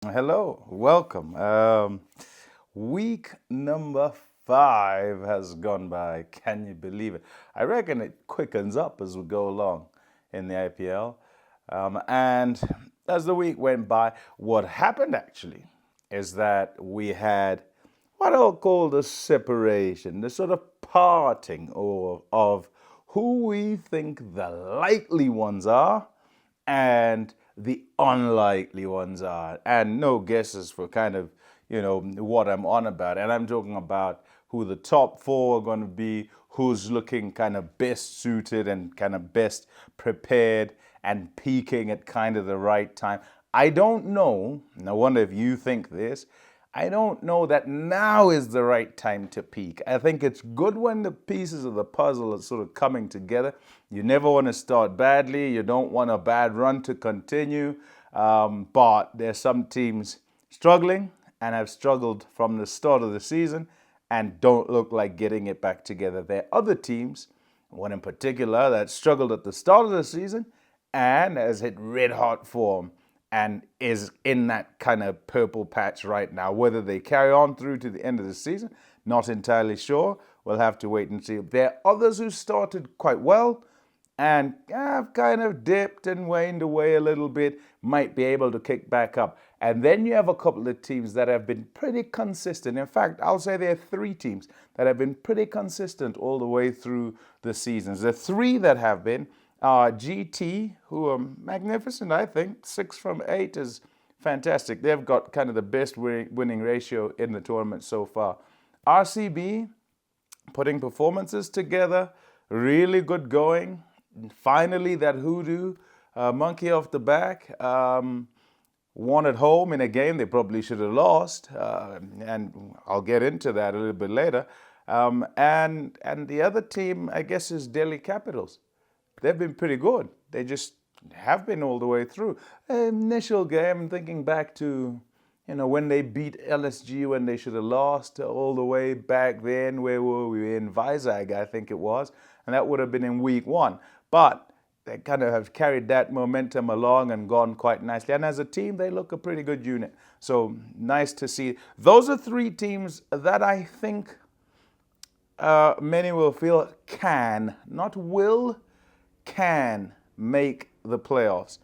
Hello, welcome. Week number 5 has gone by. Can you believe it? I reckon it quickens up as we go along in the IPL. And as the week went by, what happened actually is that we had what I'll call the separation, the sort of parting of who we think the likely ones are and the unlikely ones are. And no guesses for kind of, what I'm on about. And I'm talking about who the top four are going to be, who's looking kind of best suited and kind of best prepared and peaking at kind of the right time. I don't know, and I wonder if you think this, I don't know that now is the right time to peak. I think it's good when the pieces of the puzzle are sort of coming together. You never want to start badly. You don't want a bad run to continue. But there's some teams struggling and have struggled from the start of the season and don't look like getting it back together. There are other teams, one in particular, that struggled at the start of the season and has hit red hot form and is in that kind of purple patch right now. Whether they carry on through to the end of the season, not entirely sure. We'll have to wait and see. There are others who started quite well and have kind of dipped and waned away a little bit, might be able to kick back up. And then you have a couple of teams that have been pretty consistent. In fact, I'll say there are 3 teams that have been pretty consistent all the way through the seasons. The 3 that have been GT, who are magnificent, I think. 6 from 8 is fantastic. They've got kind of the best winning ratio in the tournament so far. RCB, putting performances together, really good going. Finally, that hoodoo monkey off the back. Won at home in a game they probably should have lost, and I'll get into that a little bit later. And the other team, I guess, is Delhi Capitals. They've been pretty good. They just have been all the way through. Initial game, thinking back to, when they beat LSG when they should have lost all the way back then. Where were we? In Vizag, I think it was. And that would have been in week 1. But they kind of have carried that momentum along and gone quite nicely. And as a team, they look a pretty good unit. So nice to see. Those are 3 teams that I think many will feel can, not will, can make the playoffs.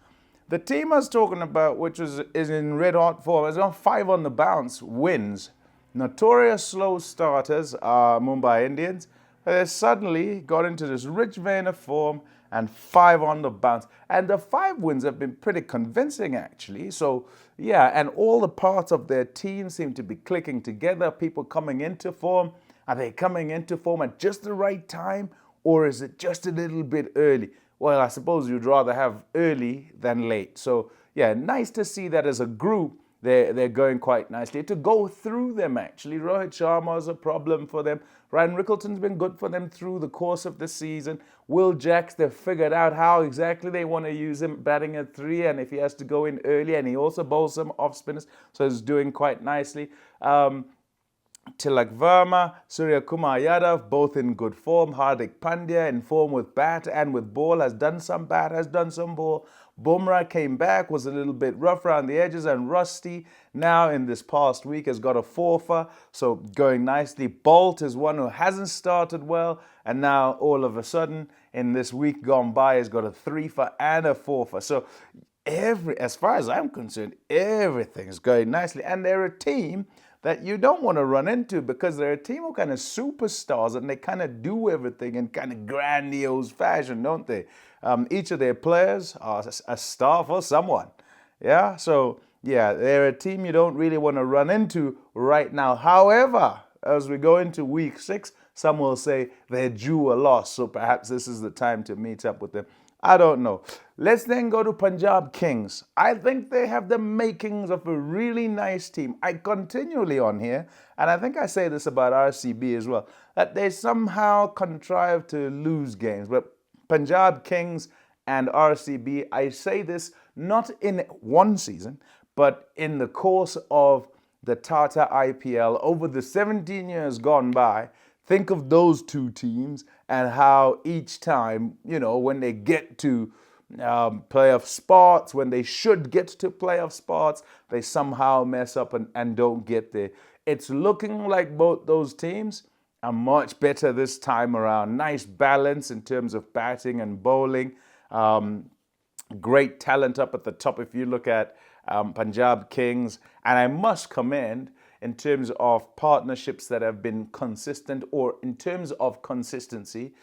The team I was talking about, which is in red hot form, is on 5 on the bounce wins. Notorious slow starters are Mumbai Indians. They suddenly got into this rich vein of form and 5 on the bounce. And the 5 wins have been pretty convincing, actually. So, yeah, and all the parts of their team seem to be clicking together. People coming into form. Are they coming into form at just the right time? Or is it just a little bit early? Well, I suppose you'd rather have early than late. So, yeah, nice to see that as a group, they're going quite nicely. To go through them, actually, Rohit Sharma is a problem for them. Ryan Rickleton's been good for them through the course of the season. Will Jacks, they've figured out how exactly they want to use him batting at 3, and if he has to go in early, and he also bowls some off spinners, so he's doing quite nicely. Tilak Verma, Surya Kumar Yadav, both in good form. Hardik Pandya in form with bat and with ball, has done some bat, has done some ball. Bumrah came back, was a little bit rough around the edges and rusty. Now in this past week has got a 4-fer, so going nicely. Boult is one who hasn't started well, and now all of a sudden in this week gone by has got a 3-fer and a 4-fer. So as far as I'm concerned, everything's going nicely. And they're a team that you don't want to run into because they're a team of kind of superstars and they kind of do everything in kind of grandiose fashion, don't they? Each of their players are a star for someone. Yeah, so yeah, they're a team you don't really want to run into right now. However, as we go into week 6, some will say they're due a loss, so perhaps this is the time to meet up with them. I don't know. Let's then go to Punjab Kings. I think they have the makings of a really nice team. I continually on here, and I think I say this about RCB as well, that they somehow contrive to lose games. But Punjab Kings and RCB, I say this not in one season, but in the course of the Tata IPL over the 17 years gone by. Think of those 2 teams and how each time, when they get to playoff spots. When they should get to playoff spots, they somehow mess up and don't get there. It's looking like both those teams are much better this time around. Nice balance in terms of batting and bowling. Great talent up at the top if you look at Punjab Kings. And I must commend in terms of partnerships that have been consistent, or in terms of consistency,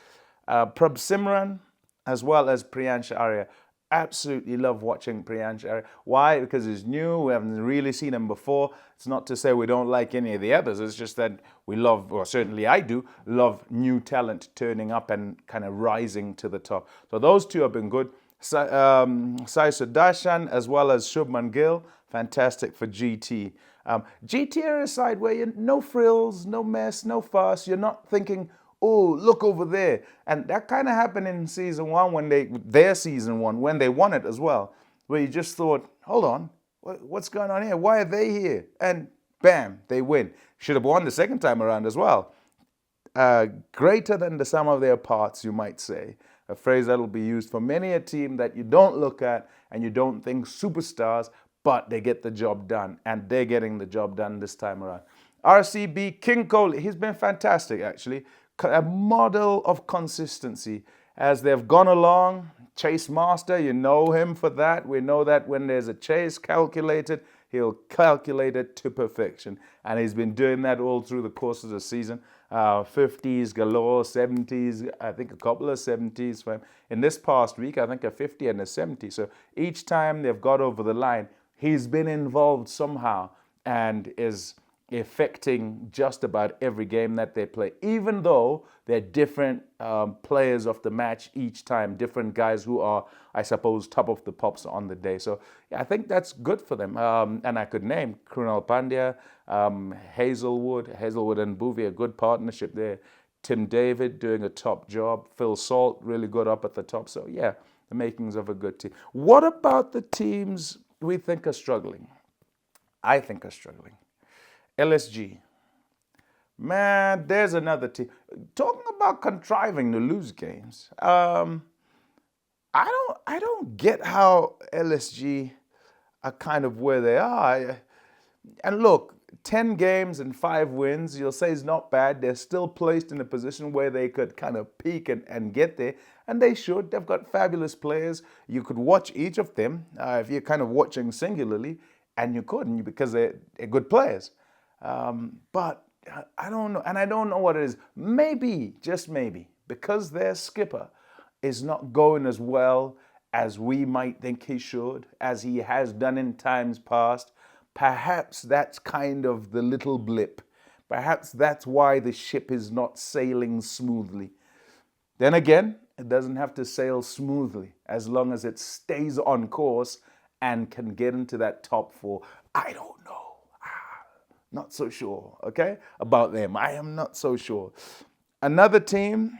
Prabh Simran as well as Priyansh Arya. Absolutely love watching Priyansh Arya. Why? Because he's new. We haven't really seen him before. It's not to say we don't like any of the others. It's just that we love, or certainly I do, love new talent turning up and kind of rising to the top. So those two have been good. Sai Sudarshan as well as Shubman Gill, fantastic for GT. GT are a side where you no frills, no mess, no fuss. You're not thinking, oh, look over there. And that kind of happened in season one when their season one, when they won it as well, where you just thought, hold on, what's going on here? Why are they here? And bam, they win. Should have won the second time around as well. Greater than the sum of their parts, you might say. A phrase that will be used for many a team that you don't look at and you don't think superstars, but they get the job done. And they're getting the job done this time around. RCB, King Kohli, he's been fantastic actually. A model of consistency as they've gone along. Chase master, you know him for that. We know that when there's a chase calculated, he'll calculate it to perfection. And he's been doing that all through the course of the season. 50s galore, 70s, I think a couple of 70s for him. In this past week, I think a 50 and a 70. So each time they've got over the line, he's been involved somehow and is affecting just about every game that they play, even though they're different players of the match each time, different guys who are, I suppose, top of the pops on the day. So yeah, I think that's good for them. And I could name Krunal Pandya, Hazelwood and Bhuvi, a good partnership there. Tim David doing a top job. Phil Salt, really good up at the top. So yeah, the makings of a good team. What about the teams we think are struggling? I think are struggling. LSG. Man, there's another team. Talking about contriving to lose games. I don't get how LSG are kind of where they are. And look, 10 games and 5 wins, you'll say is not bad. They're still placed in a position where they could kind of peak and get there. And they should. They've got fabulous players. You could watch each of them if you're kind of watching singularly, and you couldn't because they're good players. But I don't know, and I don't know what it is. Maybe, just maybe, because their skipper is not going as well as we might think he should, as he has done in times past. Perhaps that's kind of the little blip. Perhaps that's why the ship is not sailing smoothly. Then again, it doesn't have to sail smoothly as long as it stays on course and can get into that top 4. I don't know. Not so sure, okay, about them. I am not so sure. Another team,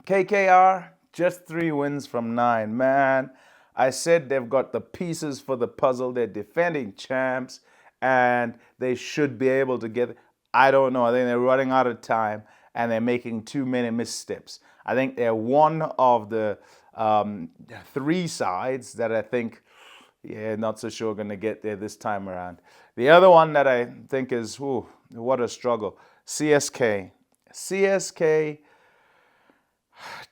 KKR, just 3 wins from 9. Man, I said they've got the pieces for the puzzle. They're defending champs, and they should be able to get it. I don't know. I think they're running out of time, and they're making too many missteps. I think they're one of the 3 sides that I think, yeah, not so sure going to get there this time around. The other one that I think is, what a struggle. CSK. CSK,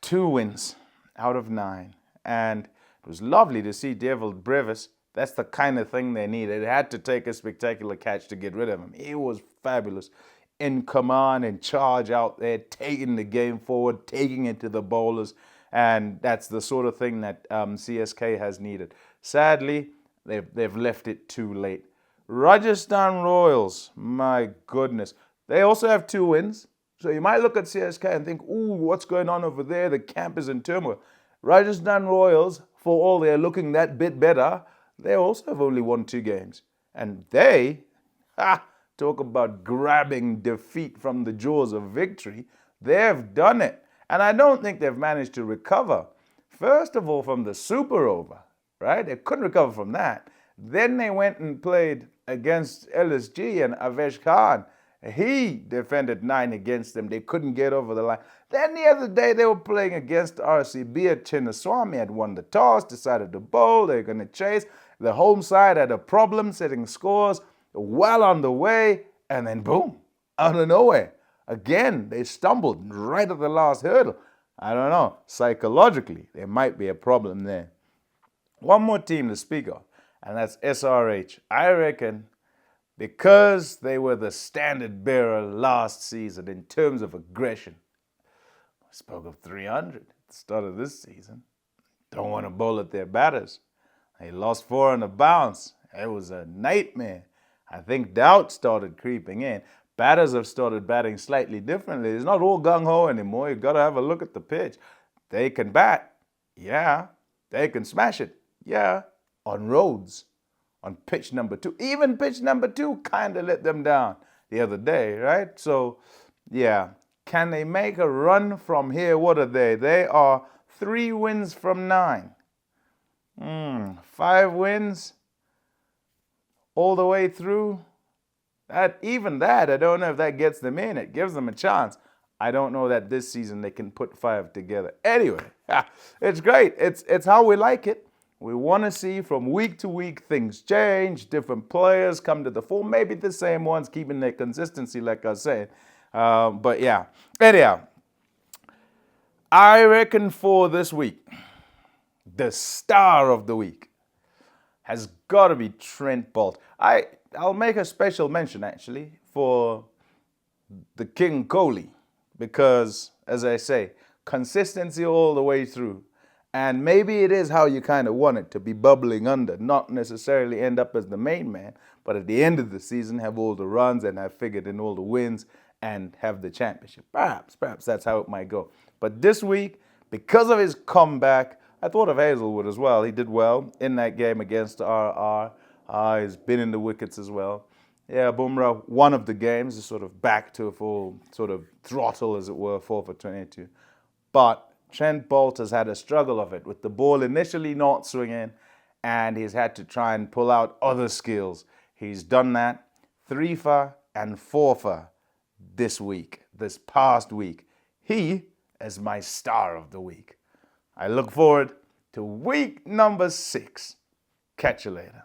2 wins out of 9. And it was lovely to see David Brevis. That's the kind of thing they needed. It had to take a spectacular catch to get rid of him. He was fabulous. In command, in charge out there, taking the game forward, taking it to the bowlers. And that's the sort of thing that CSK has needed. Sadly, they've left it too late. Rajasthan Royals, my goodness. They also have 2 wins. So you might look at CSK and think, ooh, what's going on over there? The camp is in turmoil. Rajasthan Royals, for all they're looking that bit better, they also have only won 2 games. And they, talk about grabbing defeat from the jaws of victory. They've done it. And I don't think they've managed to recover. First of all, from the super over, right? They couldn't recover from that. Then they went and played against LSG and Avesh Khan. He defended 9 against them. They couldn't get over the line. Then the other day they were playing against RCB at Chinnaswamy, had won the toss, decided to bowl, they're going to chase. The home side had a problem setting scores, well on the way, and then boom, out of nowhere. Again, they stumbled right at the last hurdle. I don't know, psychologically, there might be a problem there. One more team to speak of, and that's SRH. I reckon because they were the standard bearer last season in terms of aggression. I spoke of 300 at the start of this season. Don't want to bowl at their batters. They lost 4 on the bounce. It was a nightmare. I think doubt started creeping in. Batters have started batting slightly differently. It's not all gung-ho anymore. You've got to have a look at the pitch. They can bat. Yeah. They can smash it. Yeah. On roads. On pitch number 2. Even pitch number 2 kind of let them down the other day, right? So, yeah. Can they make a run from here? What are they? They are 3 wins from 9. 5 wins all the way through. Even that, I don't know if that gets them in. It gives them a chance. I don't know that this season they can put 5 together. Anyway, it's great. It's how we like it. We want to see from week to week things change, different players come to the fore, maybe the same ones keeping their consistency, like I said. But yeah, anyhow, I reckon for this week, the star of the week has got to be Trent Boult. I'll make a special mention, actually, for the King Kohli, because, as I say, consistency all the way through. And maybe it is how you kind of want it, to be bubbling under, not necessarily end up as the main man, but at the end of the season have all the runs and have figured in all the wins and have the championship. Perhaps that's how it might go. But this week, because of his comeback, I thought of Hazelwood as well. He did well in that game against RR. He's been in the wickets as well. Yeah, Bumrah, one of the games is sort of back to a full sort of throttle, as it were, 4 for 22. But Trent Boult has had a struggle of it with the ball initially not swinging, and he's had to try and pull out other skills. He's done that 3 for and 4 for this week, this past week. He is my star of the week. I look forward to week number 6. Catch you later.